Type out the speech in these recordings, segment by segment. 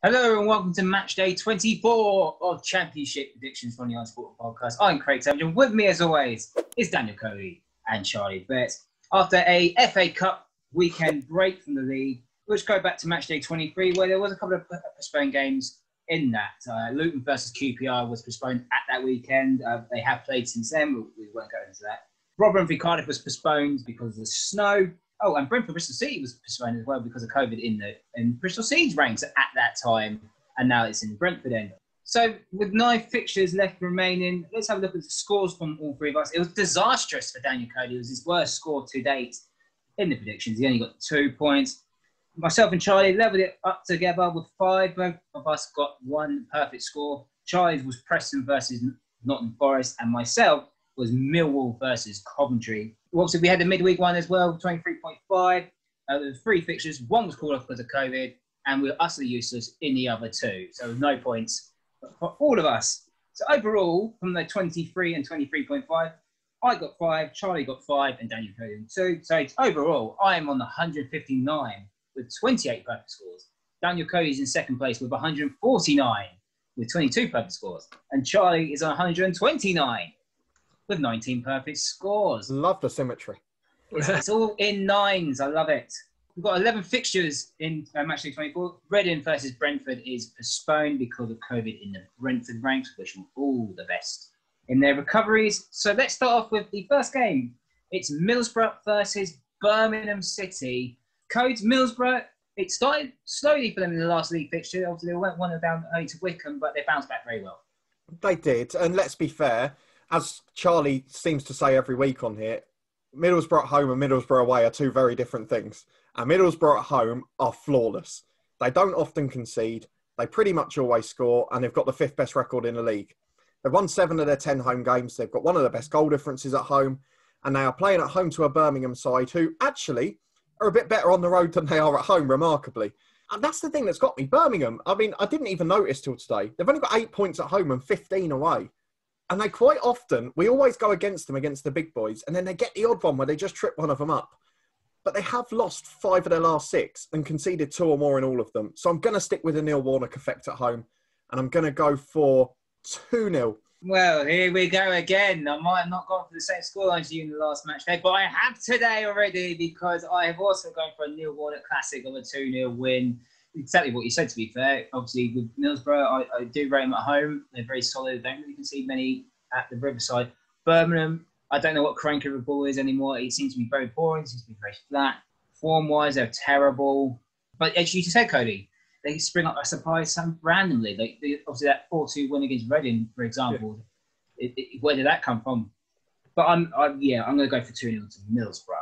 Hello and welcome to Matchday 24 of Championship Predictions from the Ice Football Podcast. I'm Craig Savage, and with me as always is Daniel Cody and Charlie Betts. After a FA Cup weekend break from the league, let's go back to Matchday 23 where there was a couple of postponed games in that. Luton versus QPR was postponed at that weekend. They have played since then, but we won't go into that. Rotherham v Cardiff was postponed because of the snow. Oh, and Brentford Bristol City was postponed as well because of COVID in Bristol City's ranks at that time, and now it's in Brentford end. So with 9 fixtures left remaining, let's have a look at the scores from all three of us. It was disastrous for Daniel Cody. It was his worst score to date in the predictions. He only got 2 points. Myself and Charlie leveled it up together with 5. Both of us got 1 perfect score. Charlie's was Preston versus Nottingham Forest, and myself was Millwall versus Coventry. Obviously, we had the midweek one as well, 23.5. There were 3 fixtures. 1 was called off because of COVID, and we were utterly useless in the other 2. So no points for all of us. So overall, from the 23 and 23.5, I got 5, Charlie got 5, and Daniel Cody 2. So overall, I am on the 159 with 28 perfect scores. Daniel Cody's in second place with 149 with 22 perfect scores. And Charlie is on 129. with 19 perfect scores. Love the symmetry. It's all in 9s. I love it. We've got 11 fixtures in Matchday 24. Reading versus Brentford is postponed because of COVID in the Brentford ranks. Wish them all the best in their recoveries. So let's start off with the first game. It's Middlesbrough versus Birmingham City. Codes Middlesbrough. It started slowly for them in the last league fixture. Obviously, they went 1 down early to Wycombe, but they bounced back very well. They did. And let's be fair, as Charlie seems to say every week on here, Middlesbrough at home and Middlesbrough away are 2 very different things. And Middlesbrough at home are flawless. They don't often concede. They pretty much always score, and they've got the 5th best record in the league. They've won 7 of their 10 home games. They've got one of the best goal differences at home, and they are playing at home to a Birmingham side who actually are a bit better on the road than they are at home, remarkably. And that's the thing that's got me. Birmingham, I mean, I didn't even notice till today. They've only got 8 points at home and 15 away. And they quite often, we always go against them, against the big boys, and then they get the odd one where they just trip one of them up. But they have lost 5 of their last 6 and conceded 2 or more in all of them. So I'm going to stick with the Neil Warnock effect at home, and I'm going to go for 2-0. Well, here we go again. I might have not gone for the same scoreline as you in the last match day, but I have today already because I have also gone for a Neil Warnock classic of a 2-0 win. Exactly what you said, to be fair. Obviously, with Middlesbrough, I do rate them at home. They're very solid. They don't really concede many at the Riverside. Birmingham, I don't know what crank of a ball is anymore. It seems to be very boring. It seems to be very flat. Form-wise, they're terrible. But as you said, Cody, they spring up a surprise randomly. Obviously, that 4-2 win against Reading, for example, where did that come from? But I'm going to go for 2-0 to Middlesbrough.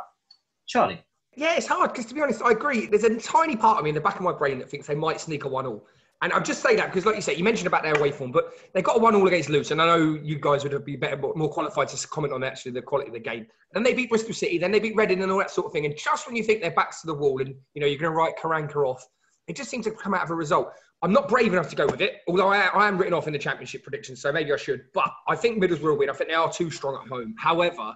Charlie? Yeah, it's hard because, to be honest, I agree. There's a tiny part of me in the back of my brain that thinks they might sneak a 1-1. And I'll just say that because, like you said, you mentioned about their away form, but they got a 1-1 against Luton. And I know you guys would be better, more qualified to comment on actually the quality of the game. Then they beat Bristol City, then they beat Reading and all that sort of thing. And just when you think their backs to the wall and, you know, you're going to write Karanka off, it just seems to come out of a result. I'm not brave enough to go with it, although I am written off in the Championship predictions, so maybe I should. But I think Middlesbrough will win. I think they are too strong at home. However,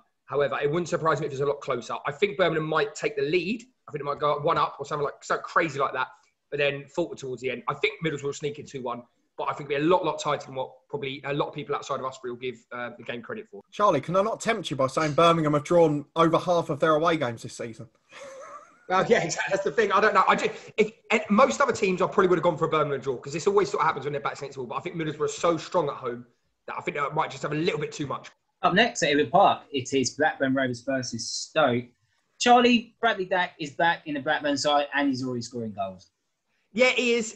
it wouldn't surprise me if it's a lot closer. I think Birmingham might take the lead. I think it might go 1-up or something something crazy like that, but then falter towards the end. I think Middlesbrough will sneak in 2-1, but I think it'll be a lot tighter than what probably a lot of people outside of us will give the game credit for. Charlie, can I not tempt you by saying Birmingham have drawn over half of their away games this season? Well, yeah, exactly. That's the thing. I don't know. If most other teams, I probably would have gone for a Birmingham draw because this always sort of happens when their backs against the wall. But I think Middlesbrough are so strong at home that I think they might just have a little bit too much. Up next at Ewood Park, it is Blackburn Rovers versus Stoke. Charlie, Bradley Dack is back in the Blackburn side and he's already scoring goals. Yeah, he is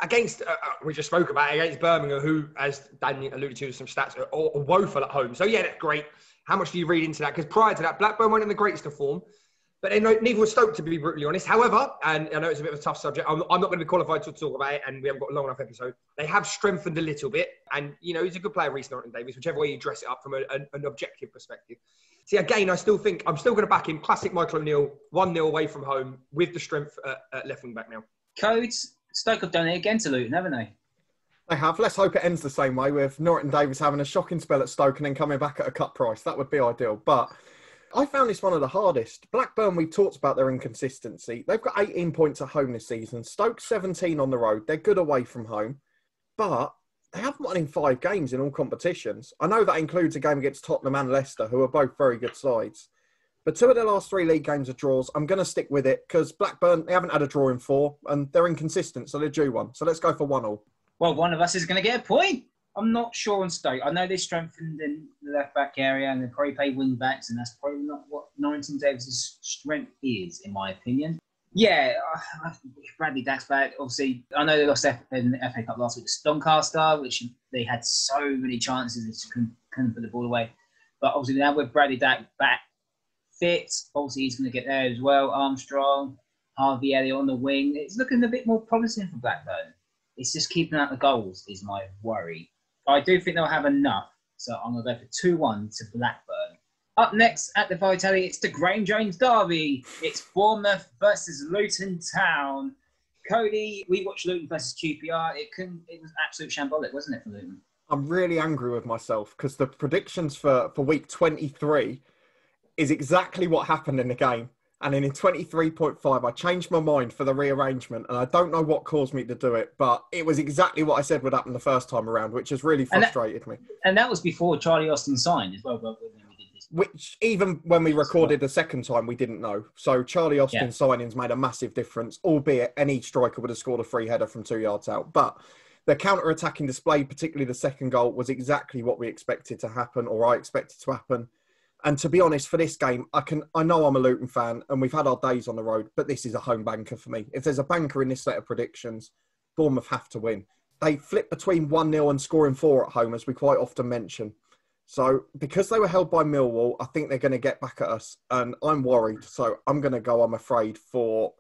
against, we just spoke about it, against Birmingham, who, as Daniel alluded to, some stats are woeful at home. So, yeah, that's great. How much do you read into that? Because prior to that, Blackburn weren't in the greatest of form. But neither was Stoke, to be brutally honest. However, and I know it's a bit of a tough subject, I'm not going to be qualified to talk about it, and we haven't got a long enough episode. They have strengthened a little bit, and, you know, he's a good player, Reece Norton-Davies, whichever way you dress it up from an objective perspective. See, again, I'm still going to back him. Classic Michael O'Neill, 1-0 away from home, with the strength at left wing back now. Codes, Stoke have done it again to Luton, haven't they? They have. Let's hope it ends the same way with Norton-Davies having a shocking spell at Stoke and then coming back at a cut price. That would be ideal. But I found this one of the hardest. Blackburn, we talked about their inconsistency. They've got 18 points at home this season. Stoke 17 on the road. They're good away from home. But they haven't won in 5 games in all competitions. I know that includes a game against Tottenham and Leicester, who are both very good sides. But 2 of their last 3 league games are draws. I'm going to stick with it because Blackburn, they haven't had a draw in 4 and they're inconsistent, so they're due one. So let's go for 1-1. Well, one of us is going to get a point. I'm not sure on Stoke. I know they strengthened in the left-back area and they probably play wing-backs, and that's probably not what Norrington Davis' strength is, in my opinion. Yeah, Bradley Dack's back. Obviously, I know they lost in the FA Cup last week to Doncaster, which they had so many chances and couldn't put the ball away. But obviously now with Bradley Dack back fit, obviously he's going to get there as well. Armstrong, Harvey Elliott on the wing. It's looking a bit more promising for Blackburn. It's just keeping out the goals is my worry. I do think they'll have enough, so I'm going to go for 2-1 to Blackburn. Up next at the Vitality, it's the Graham Jones derby. It's Bournemouth versus Luton Town. Cody, we watched Luton versus QPR. It was absolute shambolic, wasn't it, for Luton? I'm really angry with myself because the predictions for week 23 is exactly what happened in the game. And then in 23.5, I changed my mind for the rearrangement. And I don't know what caused me to do it, but it was exactly what I said would happen the first time around, which has really frustrated me. And that was before Charlie Austin signed as well. When we did this. Which, even when we recorded the second time, we didn't know. So Charlie Austin's signings made a massive difference, albeit any striker would have scored a free header from 2 yards out. But the counter-attacking display, particularly the second goal, was exactly what we expected to happen, or I expected to happen. And to be honest, for this game, I know I'm a Luton fan and we've had our days on the road, but this is a home banker for me. If there's a banker in this set of predictions, Bournemouth have to win. They flip between 1-0 and scoring 4 at home, as we quite often mention. So because they were held by Millwall, I think they're going to get back at us. And I'm worried. So I'm going to go, I'm afraid, for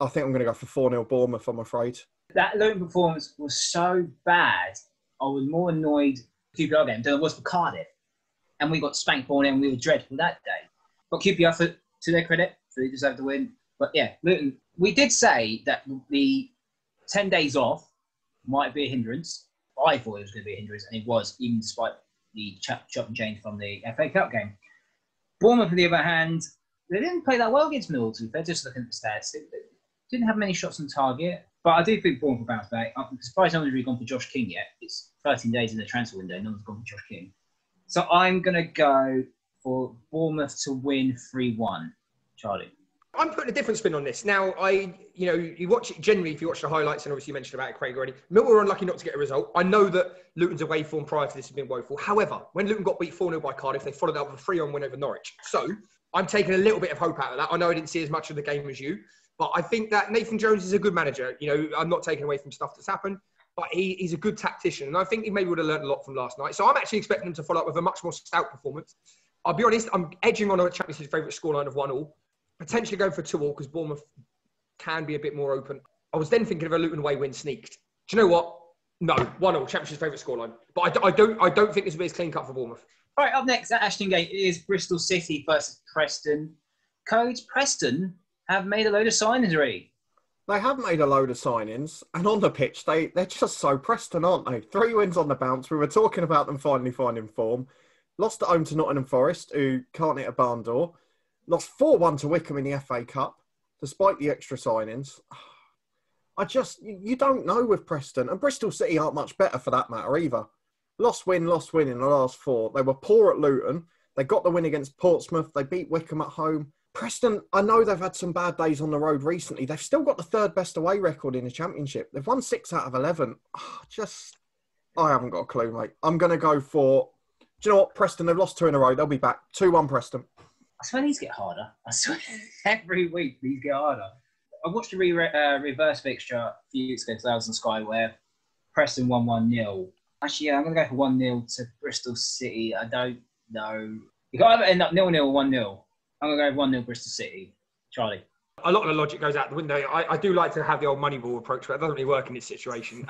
4-0 Bournemouth, I'm afraid. That Luton performance was so bad, I was more annoyed with QPR game than I was for Cardiff. And we got spanked 4-0 and we were dreadful that day. But QPR, to their credit, they deserved to win. But yeah, Luton, we did say that the 10 days off might be a hindrance. I thought it was going to be a hindrance, and it was, even despite the chop and change from the FA Cup game. Bournemouth, on the other hand, they didn't play that well against Millwall, to be fair, just looking at the stats. They didn't have many shots on target. But I do think Bournemouth will bounce back. I'm surprised no one's really gone for Josh King yet. It's 13 days in the transfer window. No one's gone for Josh King. So I'm going to go for Bournemouth to win 3-1. Charlie? I'm putting a different spin on this. Now, you watch it generally, if you watch the highlights, and obviously you mentioned about it, Craig, already. Millwall were unlucky not to get a result. I know that Luton's away form prior to this has been woeful. However, when Luton got beat 4-0 by Cardiff, they followed up with a 3-1 win over Norwich. So I'm taking a little bit of hope out of that. I know I didn't see as much of the game as you, but I think that Nathan Jones is a good manager. I'm not taking away from stuff that's happened, but he's a good tactician. And I think he maybe would have learned a lot from last night. So I'm actually expecting him to follow up with a much more stout performance. I'll be honest, I'm edging on a Championship's favourite scoreline of 1-1. Potentially going for 2-2 because Bournemouth can be a bit more open. I was then thinking of a Luton away win sneaked. Do you know what? No, 1-1, Championship's favourite scoreline. But I don't think this will be as clean cut for Bournemouth. All right, up next at Ashton Gate is Bristol City versus Preston. Coach, Preston have made a load of signings already. They have made a load of signings, and on the pitch, they're just so Preston, aren't they? 3 wins on the bounce. We were talking about them finally finding form. Lost at home to Nottingham Forest, who can't hit a barn door. Lost 4-1 to Wycombe in the FA Cup, despite the extra signings. You don't know with Preston. And Bristol City aren't much better for that matter either. Lost win in the last 4. They were poor at Luton. They got the win against Portsmouth. They beat Wycombe at home. Preston, I know they've had some bad days on the road recently. They've still got the 3rd best away record in the Championship. They've won 6 out of 11. I haven't got a clue, mate. I'm going to go for... Do you know what? Preston, they've lost 2 in a row. They'll be back. 2-1 Preston. I swear these get harder. I swear every week these get harder. I watched a reverse fixture a few weeks ago because I was on Sky where Preston won 1-0. Actually, yeah, I'm going to go for 1-0 to Bristol City. I don't know. You can either end up 0-0 or 1-0. I'm going to go 1-0 Bristol City. Charlie? A lot of the logic goes out the window. I do like to have the old Moneyball approach, but it doesn't really work in this situation.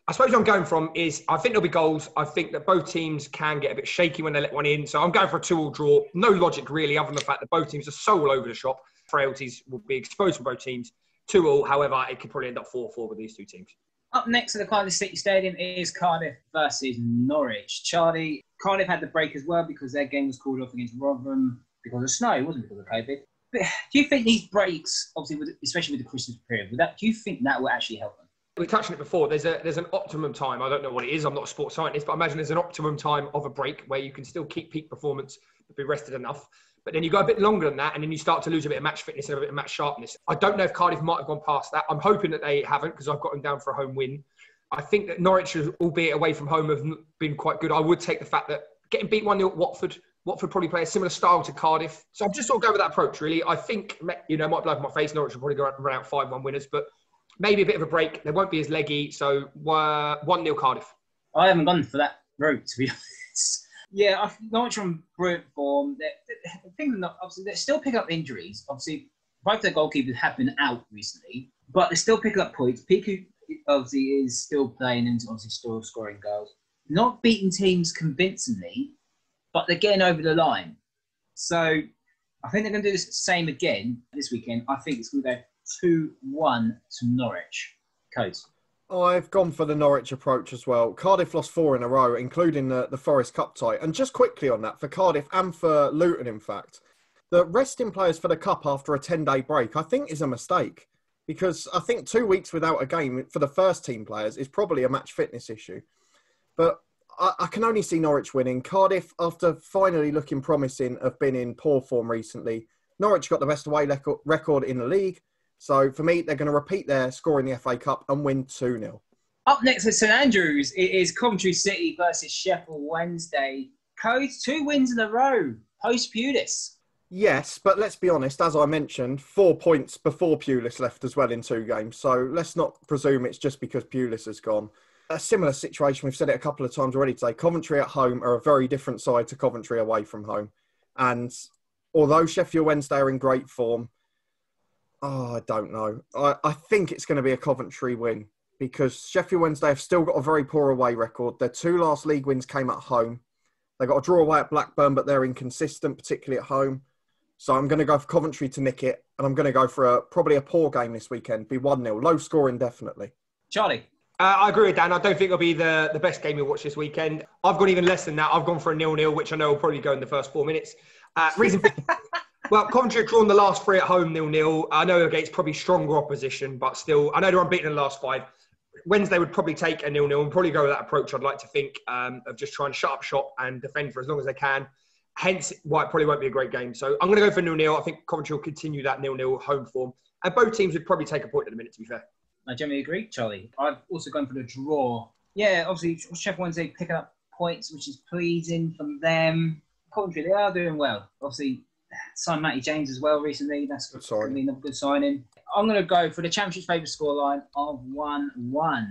I suppose what I'm going from is I think there'll be goals. I think that both teams can get a bit shaky when they let one in. So I'm going for a 2-2 draw. No logic really, other than the fact that both teams are so all over the shop. Frailties will be exposed from both teams. 2-2, however, it could probably end up 4-4 with these two teams. Up next at the Cardiff City Stadium is Cardiff versus Norwich. Charlie, Cardiff had the break as well because their game was called off against Rotherham. because of snow, it wasn't because of COVID. But do you think these breaks, obviously, especially with the Christmas period, do you think that will actually help them? We touched on it before. There's an optimum time. I don't know what it is. I'm not a sports scientist, but I imagine there's an optimum time of a break where you can still keep peak performance but be rested enough. But then you go a bit longer than that, and then you start to lose a bit of match fitness and a bit of match sharpness. I don't know if Cardiff might have gone past that. I'm hoping that they haven't, because I've got them down for a home win. I think that Norwich, albeit away from home, have been quite good. I would take the fact that getting beat 1-0 at Watford probably play a similar style to Cardiff. So I'm just sort of going with that approach, really. I think, it might blow up in my face. Norwich will probably go out and run out 5-1 winners, but maybe a bit of a break. They won't be as leggy. So 1-0 Cardiff. I haven't gone for that route, to be honest. Yeah, I think Norwich are on brilliant form. Obviously, they're still picking up injuries. Obviously, both their goalkeepers have been out recently, but they're still picking up points. Piku, obviously, is still playing and obviously still scoring goals. Not beating teams convincingly, but they're getting over the line. So I think they're going to do the same again this weekend. I think it's going to go 2-1 to Norwich. Codes. I've gone for the Norwich approach as well. Cardiff lost 4 in a row, including the Forest Cup tie. And just quickly on that, for Cardiff and for Luton, in fact, the resting players for the Cup after a 10-day break, I think is a mistake. Because I think 2 weeks without a game for the first team players is probably a match fitness issue. But I can only see Norwich winning. Cardiff, after finally looking promising, have been in poor form recently. Norwich got the best away record in the league. So for me, they're going to repeat their score in the FA Cup and win 2-0. Up next at St Andrews, it is Coventry City versus Sheffield Wednesday. Codes, 2 wins in a row, post-Pulis. Yes, but let's be honest, as I mentioned, 4 points before Pulis left as well in 2 games. So let's not presume it's just because Pulis has gone. A similar situation, we've said it a couple of times already today. Coventry at home are a very different side to Coventry away from home. And although Sheffield Wednesday are in great form, I don't know. I think it's going to be a Coventry win because Sheffield Wednesday have still got a very poor away record. Their 2 last league wins came at home. They got a draw away at Blackburn, but they're inconsistent, particularly at home. So I'm going to go for Coventry to nick it, and I'm going to go for probably a poor game this weekend. Be 1-0, low scoring definitely. Charlie? I agree with Dan. I don't think it'll be the best game you'll watch this weekend. I've gone even less than that. I've gone for a 0-0, which I know will probably go in the first 4 minutes. Well, Coventry have drawn the last 3 at home 0-0. I know against probably stronger opposition, but still, I know they're unbeaten in the last 5. Wednesday would probably take a 0-0 and probably go with that approach, I'd like to think, of just trying to shut up shop and defend for as long as they can. Hence why it probably won't be a great game. So I'm going to go for 0-0. I think Coventry will continue that 0-0 home form. And both teams would probably take a point at the minute, to be fair. I generally agree, Charlie. I've also gone for the draw. Yeah, obviously, Sheffield Wednesday picking up points, which is pleasing from them. Coventry, they are doing well. Obviously, signed Matty James as well recently. That's going to be another good signing. I'm going to go for the Championship's favourite scoreline of 1-1.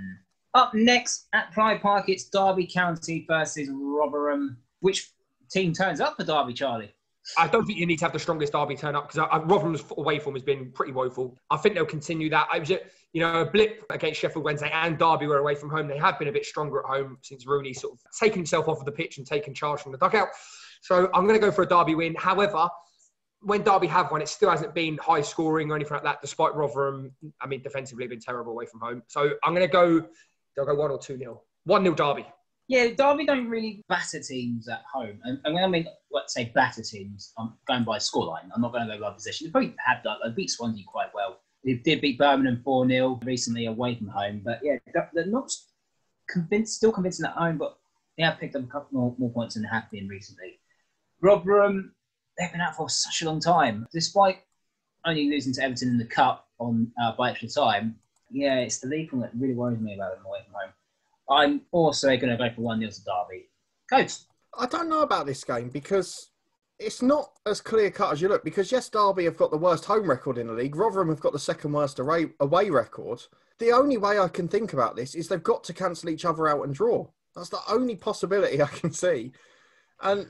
Up next at Pride Park, it's Derby County versus Rotherham. Which team turns up for Derby, Charlie? I don't think you need to have the strongest Derby turn up because Rotherham's away form has been pretty woeful. I think they'll continue that. I was, a blip against Sheffield Wednesday and Derby were away from home. They have been a bit stronger at home since Rooney sort of taken himself off of the pitch and taken charge from the dugout. So I'm going to go for a Derby win. However, when Derby have won, it still hasn't been high scoring or anything like that, despite Rotherham, defensively been terrible away from home. So I'm going to go, they'll go 1 or 2-0. 1-0 Derby. Yeah, Derby don't really batter teams at home. And when I mean, let's say batter teams, I'm going by scoreline. I'm not going to go by position. They probably have done. They beat Swansea quite well. They did beat Birmingham 4-0 recently away from home. But yeah, they're not still convincing at home, but they have picked up a couple more points than they have been recently. Rotherham, they've been out for such a long time. Despite only losing to Everton in the Cup by extra time, yeah, it's the league form that really worries me about them away from home. I'm also going to go for 1-0 to Derby. Coach? I don't know about this game because it's not as clear-cut as you look. Because, yes, Derby have got the worst home record in the league. Rotherham have got the second worst away record. The only way I can think about this is they've got to cancel each other out and draw. That's the only possibility I can see. And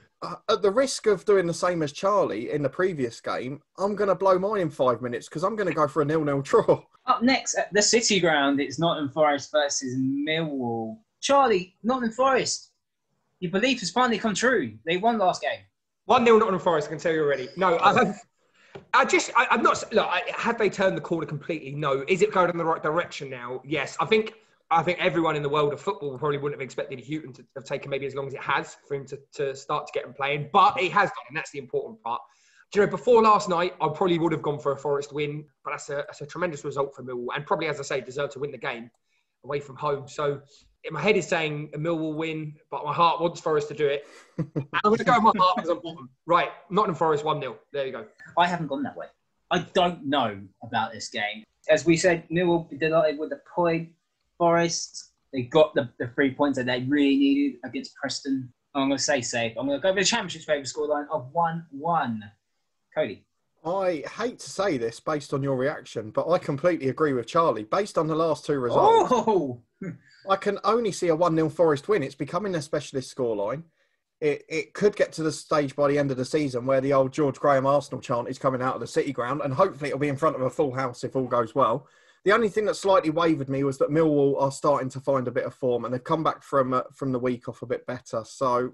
at the risk of doing the same as Charlie in the previous game, I'm going to blow mine in 5 minutes because I'm going to go for a 0-0 draw. Up next, at the City Ground, it's Nottingham Forest versus Millwall. Charlie, Nottingham Forest, your belief has finally come true. They won last game. 1-0 Nottingham Forest, I can tell you already. No, I'm not... Look, have they turned the corner completely? No. Is it going in the right direction now? Yes. I think everyone in the world of football probably wouldn't have expected Houghton to have taken maybe as long as it has for him to start to get him playing. But it has done, and that's the important part. Do you know, before last night, I probably would have gone for a Forest win, but that's a tremendous result for Millwall, and probably, as I say, deserve to win the game away from home. So my head is saying a Millwall win, but my heart wants Forest to do it. And I'm going to go with my heart because I'm bottom. Right, Nottingham Forest 1-0. There you go. I haven't gone that way. I don't know about this game. As we said, Millwall be delighted with the point. Forest, they got the 3 points that they really needed against Preston. I'm going to say safe. I'm going to go for the Championship's favourite scoreline of 1-1. Cody. I hate to say this based on your reaction, but I completely agree with Charlie. Based on the last two results, I can only see a 1-0 Forest win. It's becoming a specialist scoreline. It could get to the stage by the end of the season where the old George Graham Arsenal chant is coming out of the City Ground, and hopefully it'll be in front of a full house if all goes well. The only thing that slightly wavered me was that Millwall are starting to find a bit of form, and they've come back from the week off a bit better. So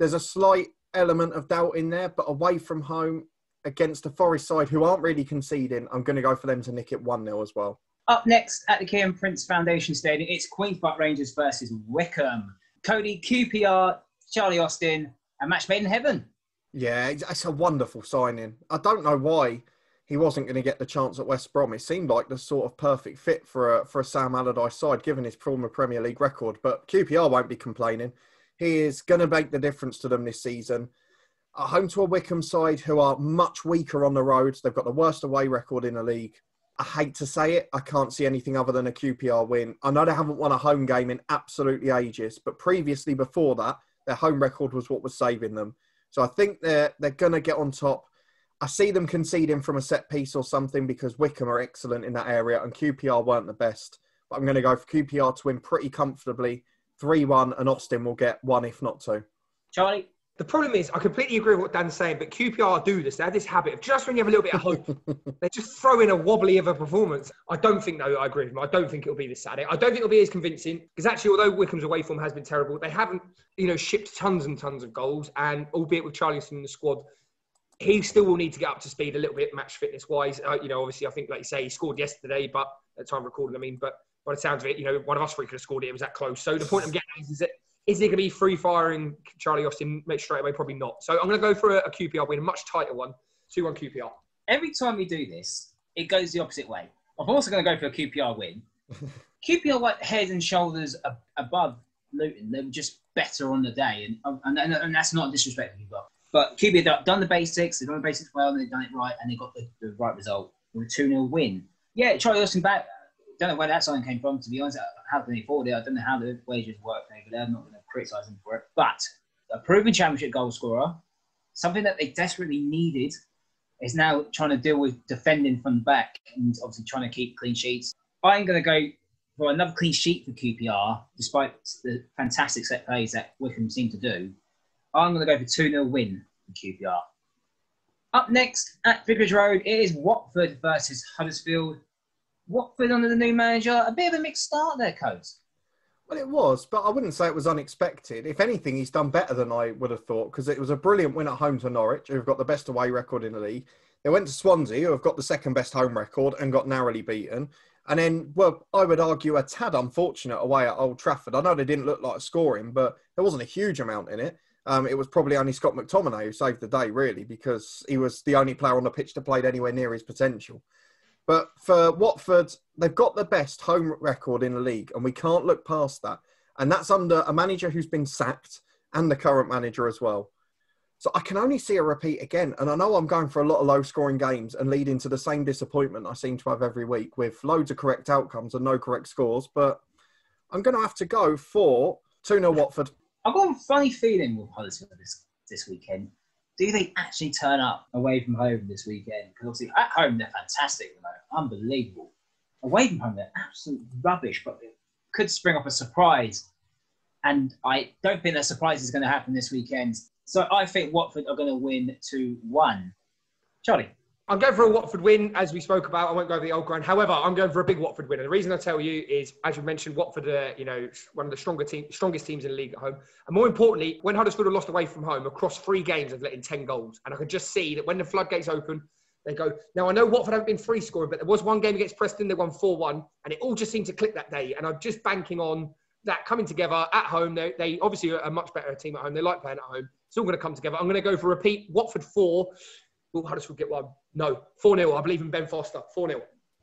there's a slight element of doubt in there, but away from home against a Forest side who aren't really conceding, I'm going to go for them to nick it 1-0 as well. Up next at the Kieran Prince Foundation Stadium, it's Queen's Park Rangers versus Wycombe. Cody, QPR, Charlie Austin, a match made in heaven. Yeah, it's a wonderful signing. I don't know why he wasn't going to get the chance at West Brom. It seemed like the sort of perfect fit for a Sam Allardyce side, given his former Premier League record. But QPR won't be complaining. He is going to make the difference to them this season. At home to a Wycombe side who are much weaker on the road. They've got the worst away record in the league. I hate to say it, I can't see anything other than a QPR win. I know they haven't won a home game in absolutely ages, but previously before that, their home record was what was saving them. So I think they're going to get on top. I see them conceding from a set piece or something because Wycombe are excellent in that area and QPR weren't the best. But I'm going to go for QPR to win pretty comfortably, 3-1, and Austin will get 1 if not 2. Charlie? The problem is, I completely agree with what Dan's saying, but QPR do this. They have this habit of just when you have a little bit of hope, they just throw in a wobbly of a performance. I don't think, though, I agree with him. I don't think it'll be this Saturday. I don't think it'll be as convincing because actually, although Wycombe's away form has been terrible, they haven't, shipped tons and tons of goals. And albeit with Charleston in the squad, he still will need to get up to speed a little bit match fitness wise. Obviously, I think, like you say, he scored yesterday, but at the time of recording, but by the sounds of it, one of us three could have scored it. It was that close. So the point I'm getting is that is he going to be free-firing Charlie Austin straight away? Probably not. So I'm going to go for a QPR win, a much tighter one, 2-1 QPR. Every time we do this, it goes the opposite way. I'm also going to go for a QPR win. QPR were head and shoulders above Luton. They were just better on the day. And that's not disrespectful, but QPR have done the basics. They've done the basics well, and they've done it right, and they got the right result with a 2-0 win. Yeah, Charlie Austin back. Don't know where that sign came from, to be honest. How can they afford it? I don't know how the wages work over there. I'm not going to criticise them for it. But a proven championship goal scorer, something that they desperately needed, is now trying to deal with defending from the back and obviously trying to keep clean sheets. I'm going to go for another clean sheet for QPR, despite the fantastic set plays that Wycombe seem to do. I'm going to go for 2-0 win for QPR. Up next at Vicarage Road, it is Watford versus Huddersfield. Watford under the new manager, a bit of a mixed start there, Coates. Well, it was, but I wouldn't say it was unexpected. If anything, he's done better than I would have thought because it was a brilliant win at home to Norwich, who've got the best away record in the league. They went to Swansea, who have got the second best home record and got narrowly beaten. And then, well, I would argue a tad unfortunate away at Old Trafford. I know they didn't look like scoring, but there wasn't a huge amount in it. It was probably only Scott McTominay who saved the day, really, because he was the only player on the pitch that played anywhere near his potential. But for Watford, they've got the best home record in the league, and we can't look past that. And that's under a manager who's been sacked and the current manager as well. So I can only see a repeat again. And I know I'm going for a lot of low-scoring games and leading to the same disappointment I seem to have every week with loads of correct outcomes and no correct scores. But I'm going to have to go for 2-0 Watford. I've got a funny feeling with Huddersfield this weekend. Do they actually turn up away from home this weekend? Because obviously at home they're fantastic, unbelievable. Away from home they're absolute rubbish, but they could spring off a surprise. And I don't think that surprise is going to happen this weekend. So I think Watford are going to win 2-1. Charlie? I'm going for a Watford win, as we spoke about. I won't go over the old ground. However, I'm going for a big Watford win. And the reason I tell you is, as you mentioned, Watford are, one of the strongest teams in the league at home. And more importantly, when Huddersfield have lost away from home, across 3 games, they've let in 10 goals. And I could just see that when the floodgates open, they go. Now, I know Watford haven't been free scoring, but there was one game against Preston. They won 4-1. And it all just seemed to click that day. And I'm just banking on that coming together at home. They obviously are a much better team at home. They like playing at home. It's all going to come together. I'm going to go for a repeat. Watford 4, Will Huddersfield get one? No. 4-0. I believe in Ben Foster. 4-0.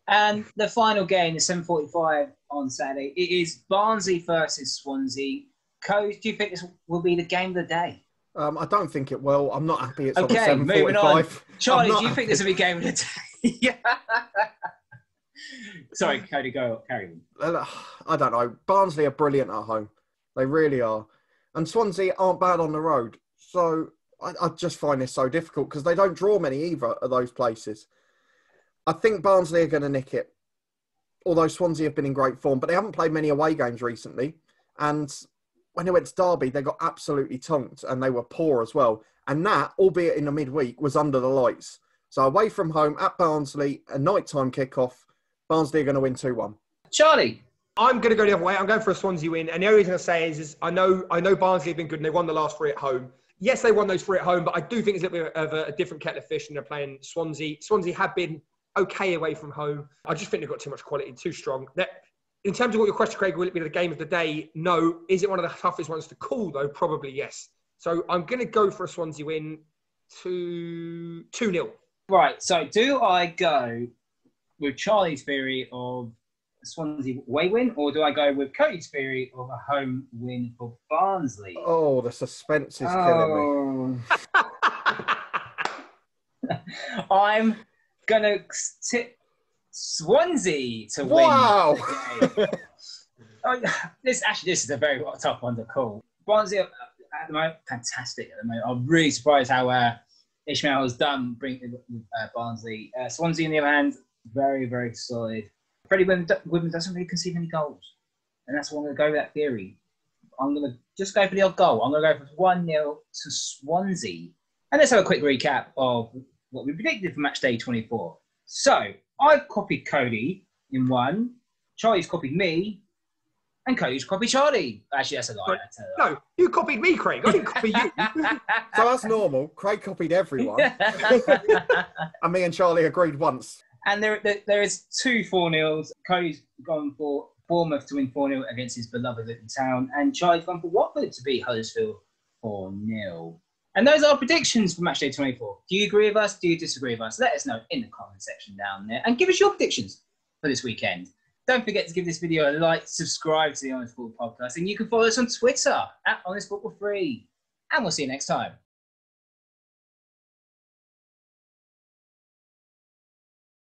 And the final game is 7:45 on Saturday. It is Barnsley versus Swansea. Coach, do you think this will be the game of the day? I don't think it will. I'm not happy it's Okay, on 7:45. moving on. Charlie, do you happy. think this will be game of the day? Yeah. Sorry, Cody, carry on. I don't know. Barnsley are brilliant at home. They really are. And Swansea aren't bad on the road. So I just find this so difficult because they don't draw many either of those places. I think Barnsley are going to nick it. Although Swansea have been in great form. But they haven't played many away games recently. And when they went to Derby, they got absolutely tonked and they were poor as well. And that, albeit in the midweek, was under the lights. So away from home at Barnsley, a nighttime kickoff, Barnsley are going to win 2-1. Charlie. I'm going to go the other way. I'm going for a Swansea win. And the only reason I say is I know Barnsley have been good and they won the last 3 at home. Yes, they won those 3 at home, but I do think it's a little bit of a different kettle of fish and they're playing Swansea. Swansea have been okay away from home. I just think they've got too much quality, too strong. In terms of what your question, Craig, will it be the game of the day? No. Is it one of the toughest ones to call, though? Probably yes. So I'm going to go for a Swansea win 2-0. Right, so do I go with Charlie's theory of a Swansea away win, or do I go with Cody's theory of a home win for Barnsley? Oh, the suspense is killing me. I'm going to tip Swansea to win the game. This is a very tough one to call. Barnsley at the moment, fantastic at the moment. I'm really surprised how Ishmael has done bringing Barnsley. Swansea, on the other hand, very, very solid. Freddie Woodman doesn't really concede any goals. And that's why I'm going to go with that theory. I'm going to just go for the odd goal. I'm going to go for 1-0 to Swansea. And let's have a quick recap of what we predicted for Matchday 24. So, I've copied Cody in 1. Charlie's copied me. And Cody's copied Charlie. Actually, that's a lie. No, you copied me, Craig. I didn't copy you. So that's normal. Craig copied everyone. And me and Charlie agreed once. And there is 2 4-0s. Cody's gone for Bournemouth to win 4-0 against his beloved Luton Town. And Charlie's gone for Watford to beat Huddersfield 4-0. And those are our predictions for Matchday 24. Do you agree with us? Do you disagree with us? Let us know in the comment section down there. And give us your predictions for this weekend. Don't forget to give this video a like, subscribe to the Honest Football Podcast. And you can follow us on Twitter @HonestFootball3. And we'll see you next time.